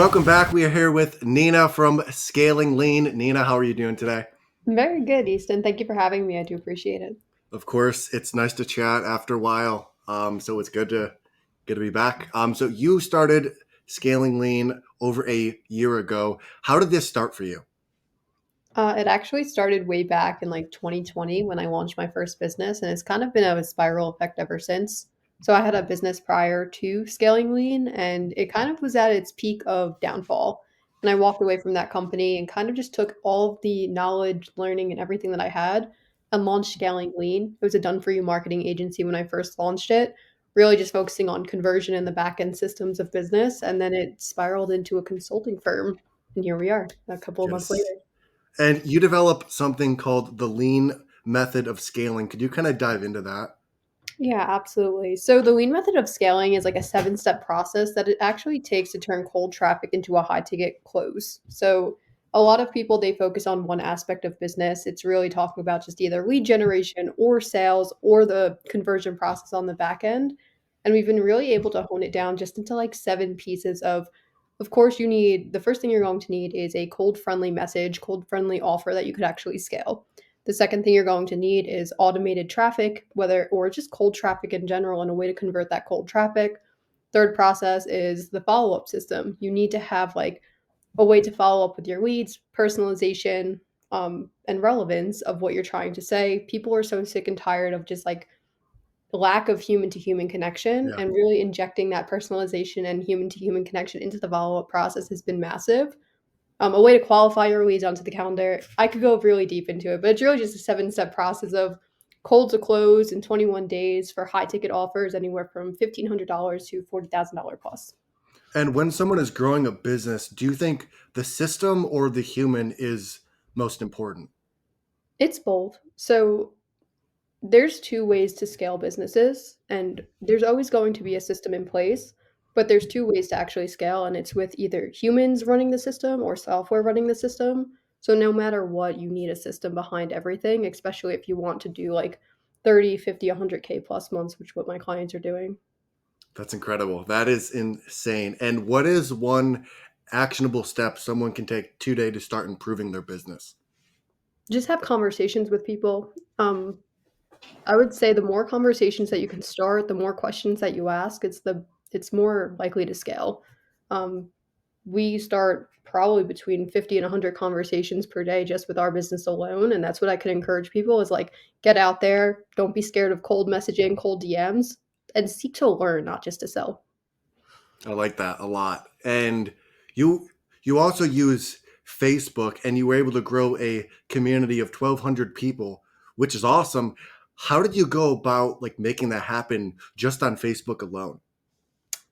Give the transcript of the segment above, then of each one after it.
Welcome back. We are here with Nina from Scaling Lean. Nina, how are you doing today? Very good, Easton. Thank you for having me. I do appreciate it. Of course, it's nice to chat after a while. So it's good to be back. So you started Scaling Lean over a year ago. How did this start for you? It actually started way back in like 2020 when I launched my first business, and it's kind of been a spiral effect ever since. So I had a business prior to scaling lean, and it kind of was at its peak of downfall. And I walked away from that company and kind of just took all of the knowledge, learning, and everything that I had and launched Scaling Lean. It was a done for you marketing agency when I first launched it, really just focusing on conversion and the back end systems of business. And then it spiraled into a consulting firm. And here we are a couple of months later. Yes. And you developed something called the lean method of scaling. Could you kind of dive into that? Yeah, absolutely. So the lean method of scaling is like a seven-step process that it actually takes to turn cold traffic into a high ticket close. So a lot of people they focus on one aspect of business. It's really talking about just either lead generation or sales or the conversion process on the back end. And we've been really able to hone it down just into like seven pieces of course, you need the first thing you're going to need is a cold friendly message, cold friendly offer that you could actually scale. The second thing you're going to need is automated traffic, whether or just cold traffic in general and a way to convert that cold traffic. Third process is the follow-up system. You need to have like a way to follow up with your leads, personalization, and relevance of what you're trying to say. People are so sick and tired of just like the lack of human to human connection, Yeah. and really injecting that personalization and human to human connection into the follow-up process has been massive. A way to qualify your leads onto the calendar. I could go really deep into it, but it's really just a seven-step process of cold to close in 21 days for high ticket offers anywhere from $1,500 to $40,000 plus. And when someone is growing a business, do you think the system or the human is most important? It's both. So there's two ways to scale businesses, and there's always going to be a system in place, but there's two ways to actually scale, and it's with either humans running the system or software running the system. So no matter what, you need a system behind everything, especially if you want to do like 30, 50, 100K plus months, which is what my clients are doing. That's incredible. That is insane. And what is one actionable step someone can take today to start improving their business? Just have conversations with people. I would say the more conversations that you can start, the more questions that you ask, it's more likely to scale. Um, we start probably between 50 and 100 conversations per day just with our business alone, and that's what I could encourage people is like get out there, don't be scared of cold messaging, cold DMs, and seek to learn, not just to sell. I like that a lot. And you you also use Facebook and you were able to grow a community of 1200 people, which is awesome. How did you go about like making that happen just on Facebook alone?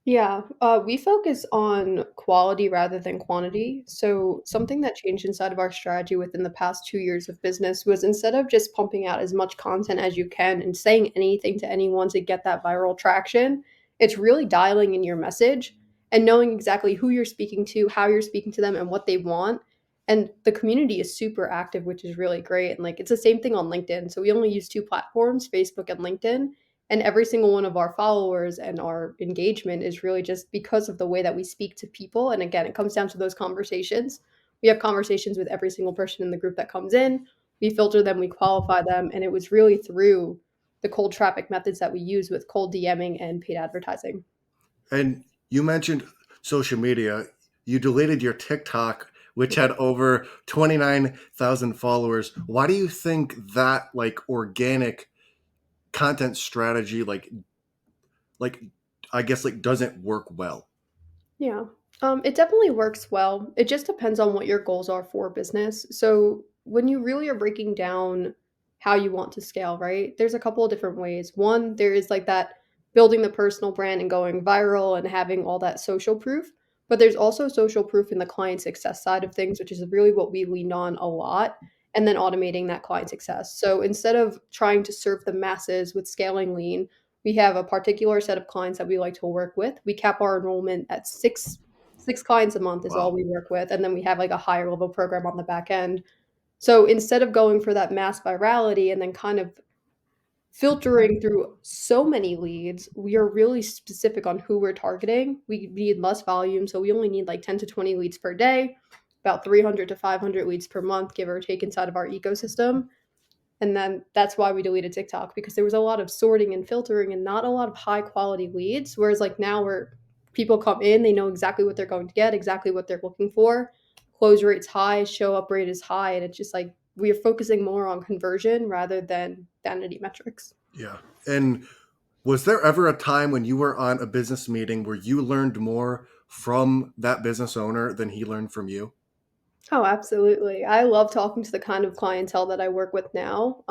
Yeah, we focus on quality rather than quantity. So, something that changed inside of our strategy within the past 2 years of business was instead of just pumping out as much content as you can and saying anything to anyone to get that viral traction, it's really dialing in your message and knowing exactly who you're speaking to, how you're speaking to them, and what they want. And the community is super active, which is really great. And like, it's the same thing on LinkedIn. So, we only use two platforms, Facebook and LinkedIn, and every single one of our followers and our engagement is really just because of the way that we speak to people. And again, it comes down to those conversations. We have conversations with every single person in the group that comes in. We filter them, we qualify them, and it was really through the cold traffic methods that we use with cold DMing and paid advertising. And you mentioned social media. You deleted your TikTok, which had over 29,000 followers. Why do you think that like organic content strategy like I guess like doesn't work well? Yeah. It definitely works well. It just depends on what your goals are for business. So when you really are breaking down how you want to scale, right? There's a couple of different ways. One, there is like that building the personal brand and going viral and having all that social proof. But there's also social proof in the client success side of things, which is really what we lean on a lot, and then automating that client success. So instead of trying to serve the masses with scaling lean, we have a particular set of clients that we like to work with. We cap our enrollment at six clients a month is all Wow. we work with, and then we have like a higher level program on the back end. So instead of going for that mass virality and then kind of filtering through so many leads, we are really specific on who we're targeting. We need less volume, so we only need like 10 to 20 leads per day, about 300 to 500 leads per month, give or take, inside of our ecosystem. And then that's why we deleted TikTok, because there was a lot of sorting and filtering and not a lot of high quality leads. Whereas like now where people come in, they know exactly what they're going to get, exactly what they're looking for. Close rate's high, show up rate is high, and it's just like we are focusing more on conversion rather than vanity metrics. Yeah. And was there ever a time when you were on a business meeting where you learned more from that business owner than he learned from you? Oh, absolutely. I love talking to the kind of clientele that I work with now.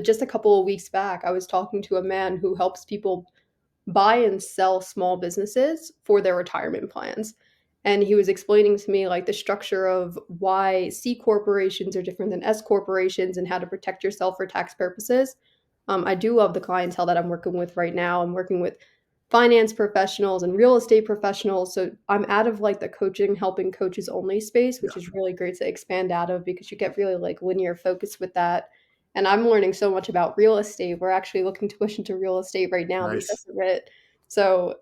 Just a couple of weeks back, I was talking to a man who helps people buy and sell small businesses for their retirement plans. And he was explaining to me like the structure of why C corporations are different than S corporations and how to protect yourself for tax purposes. I do love the clientele that I'm working with right now. I'm working with finance professionals and real estate professionals. So I'm out of like the coaching, helping coaches only space, Yeah. which is really great to expand out of because you get really like linear focus with that. And I'm learning so much about real estate. We're actually looking to push into real estate right now Nice. because of it. So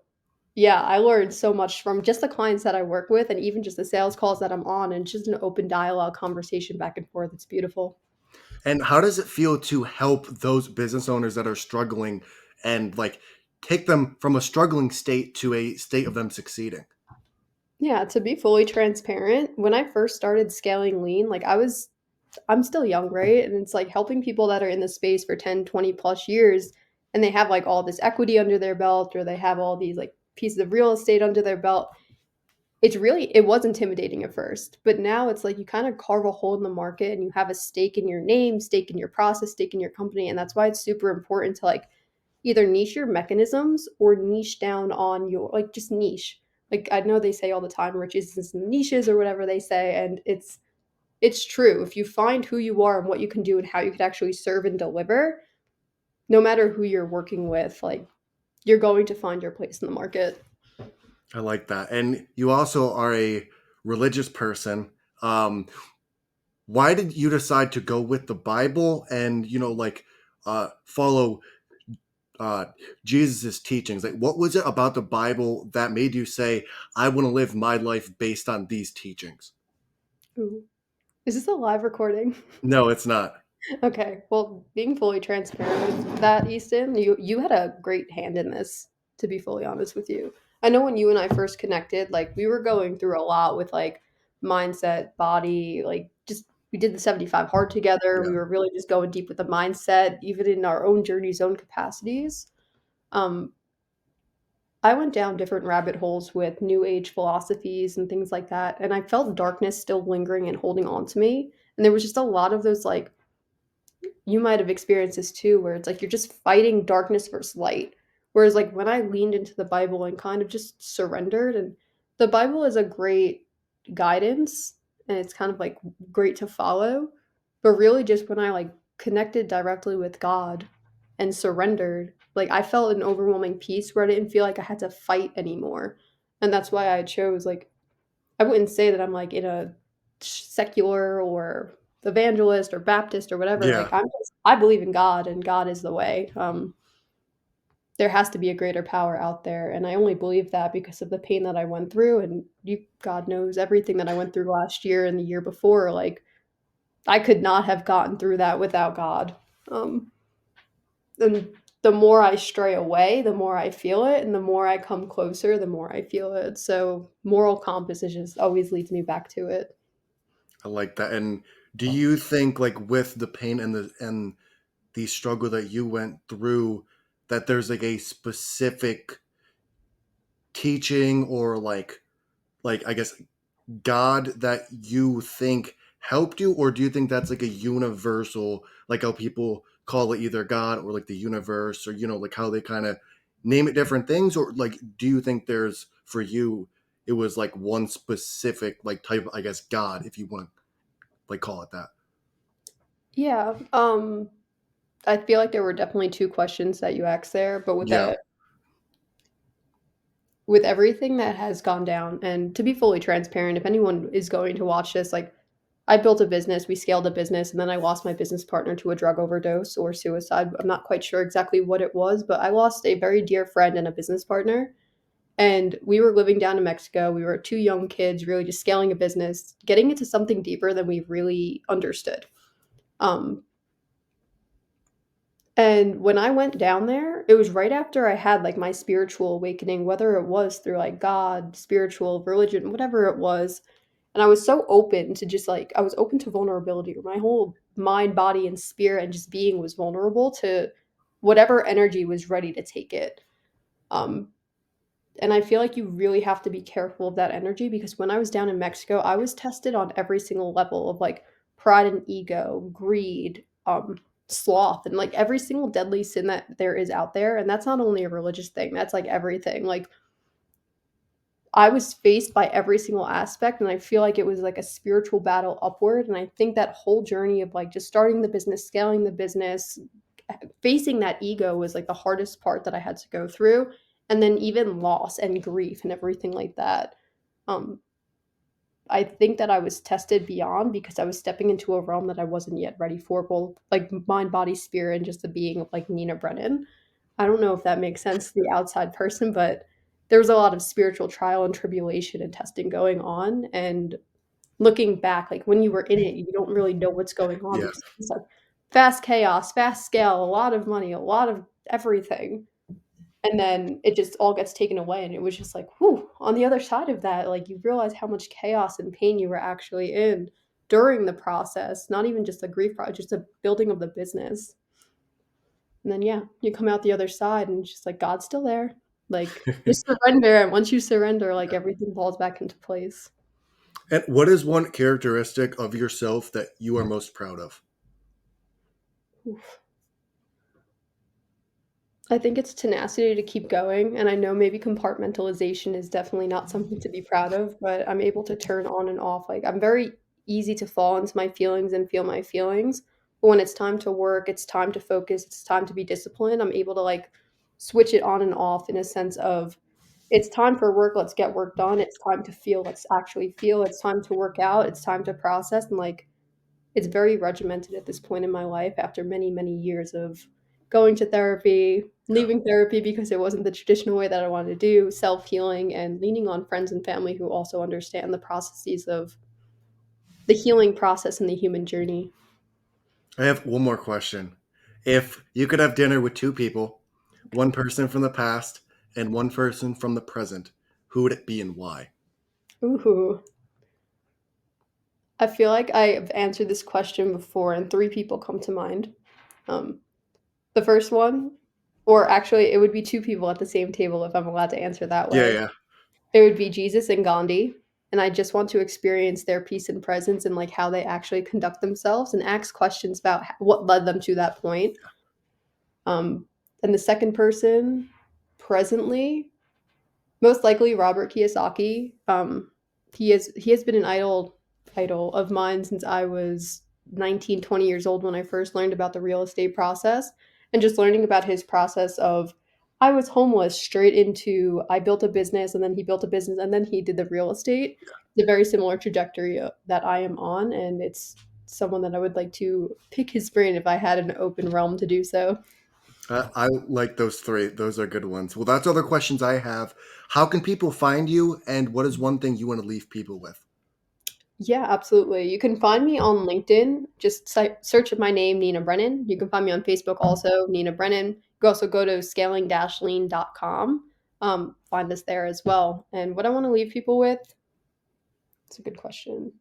yeah, I learned so much from just the clients that I work with and even just the sales calls that I'm on and just an open dialogue conversation back and forth. It's beautiful. And how does it feel to help those business owners that are struggling and like take them from a struggling state to a state of them succeeding? Yeah, to be fully transparent, when I first started scaling lean, I'm still young, right? And it's like helping people that are in the space for 10, 20 plus years and they have like all this equity under their belt or they have all these like pieces of real estate under their belt. It was intimidating at first, but now it's like you kind of carve a hole in the market and you have a stake in your name, stake in your process, stake in your company. And that's why it's super important to like either niche your mechanisms or niche down on your like just niche. Like I know they say all the time, riches is in niches or whatever they say, and it's true. If you find who you are and what you can do and how you could actually serve and deliver, no matter who you're working with, like you're going to find your place in the market. I like that. And you also are a religious person. Um, why did you decide to go with the Bible and, like follow uh, Jesus's teachings? Like, what was it about the Bible that made you say, I want to live my life based on these teachings? Ooh. Is this a live recording? No, it's not. Okay. Well, being fully transparent with that, Easton, you had a great hand in this, to be fully honest with you. I know when you and I first connected, like we were going through a lot with like mindset, body, like just we did the 75 hard together. We Yeah. were really just going deep with the mindset, even in our own journeys, own capacities. Um, I went down different rabbit holes with new age philosophies and things like that, and I felt darkness still lingering and holding on to me. And there was just a lot of those like you might have experienced this too, where it's like you're just fighting darkness versus light. Whereas, like, when I leaned into the Bible and kind of just surrendered, and the Bible is a great guidance and it's kind of like great to follow. But really, just when I like connected directly with God and surrendered, like, I felt an overwhelming peace where I didn't feel like I had to fight anymore. And that's why I chose, like, I wouldn't say that I'm like in a secular or evangelist or Baptist or whatever. Like Yeah. I believe in God and God is the way. There has to be a greater power out there, and I only believe that because of the pain that I went through. And you, God knows everything that I went through last year and the year before. Like I could not have gotten through that without God. Um, and the more I stray away, the more I feel it, and the more I come closer, the more I feel it. So moral compass is just always leads me back to it. I like that. And do you think like with the pain and the struggle that you went through that there's like a specific teaching or like I guess God that you think helped you, or do you think that's like a universal, like how people call it either God or like the universe, or like how they kind of name it different things, or like do you think there's for you it was like one specific like type of, I guess, God, if you want to like call it that? Yeah. I feel like there were definitely 2 questions that you asked there, but Yeah. with everything that has gone down, and to be fully transparent, if anyone is going to watch this, like, I built a business, we scaled a business, and then I lost my business partner to a drug overdose or suicide. I'm not quite sure exactly what it was, but I lost a very dear friend and a business partner. And we were living down in Mexico. We were two young kids, really just scaling a business, getting into something deeper than we really understood. Um, and when I went down there, it was right after I had like my spiritual awakening, whether it was through like God, spiritual, religion, whatever it was. And I was so open to just like, I was open to vulnerability. My whole mind, body, and spirit and just being was vulnerable to whatever energy was ready to take it. Um, and I feel like you really have to be careful of that energy because when I was down in Mexico, I was tested on every single level of like pride and ego, greed, sloth, and like every single deadly sin that there is out there. And that's not only a religious thing, that's like everything. Like I was faced by every single aspect, and I feel like it was like a spiritual battle upward. And I think that whole journey of like just starting the business, scaling the business, facing that ego was like the hardest part that I had to go through. And then even loss and grief and everything like that. Um, I think that I was tested beyond because I was stepping into a realm that I wasn't yet ready for, both like mind, body, spirit, and just the being of like Nina Brennan. I don't know if that makes sense to the outside person, but there was a lot of spiritual trial and tribulation and testing going on. And looking back, like when you were in it, you don't really know what's going on Yeah. because it's like fast chaos, fast scale, a lot of money, a lot of everything. And then it just all gets taken away. And it was just like, whew, on the other side of that, like you realize how much chaos and pain you were actually in during the process, not even just the grief process, just the building of the business. And then, yeah, you come out the other side and it's just like, God's still there. Like, just surrender. And once you surrender, like everything falls back into place. And what is one characteristic of yourself that you are most proud of? Oof. I think it's tenacity to keep going, and I know maybe compartmentalization is definitely not something to be proud of, but I'm able to turn on and off. Like, I'm very easy to fall into my feelings and feel my feelings, but when it's time to work, it's time to focus, it's time to be disciplined, I'm able to, like, switch it on and off in a sense of, "It's time for work, let's get work done. It's time to feel, let's actually feel. It's time to work out, it's time to process," and, like, it's very regimented at this point in my life after many, many years of going to therapy, Yeah. leaving therapy because it wasn't the traditional way that I wanted to do, self-healing, and leaning on friends and family who also understand the processes of the healing process and the human journey. I have one more question. If you could have dinner with two people, one person from the past and one person from the present, who would it be and why? Ooh. I feel like I've answered this question before, and 3 people come to mind. Um, the first one, or actually, it would be 2 people at the same table if I'm allowed to answer that Yeah, way. yeah. It would be Jesus and Gandhi, and I just want to experience their peace and presence and, like, how they actually conduct themselves and ask questions about h what led them to that point. Um, and the second person, presently, most likely Robert Kiyosaki. He has been an idol of mine since I was 19, 20 years old when I first learned about the real estate process, and just learning about his process of I was homeless straight into I built a business and then he built a business and then he did the real estate. It's a very similar trajectory that I am on, and it's someone that I would like to pick his brain if I had an open realm to do so. I like those three. Those are good ones. Well, that's all the questions I have. How can people find you, and what is one thing you want to leave people with? Yeah, absolutely. You can find me on LinkedIn. Just search my name, Nina Brennan. You can find me on Facebook also, Nina Brennan. You can also go to scaling-lean.com. Find us there as well. And what I want to leave people with, it's a good question.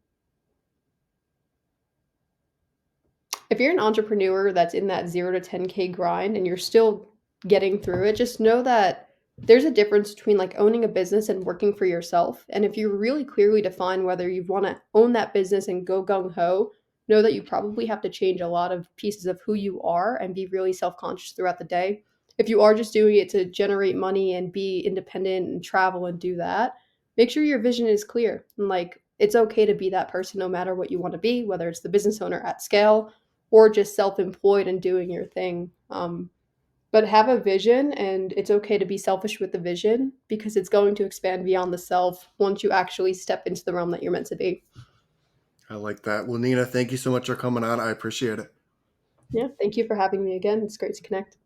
If you're an entrepreneur that's in that 0 to 10K grind and you're still getting through it, just know that there's a difference between like owning a business and working for yourself. And if you really clearly define whether you want to own that business and go gung ho, know that you probably have to change a lot of pieces of who you are and be really self conscious throughout the day. If you are just doing it to generate money and be independent and travel and do that, make sure your vision is clear. And like, it's okay to be that person no matter what you want to be, whether it's the business owner at scale or just self-employed and doing your thing. But have a vision, and it's okay to be selfish with the vision because it's going to expand beyond the self once you actually step into the realm that you're meant to be. I like that. Well, Nina, thank you so much for coming on. I appreciate it. Yeah, thank you for having me again. It's great to connect.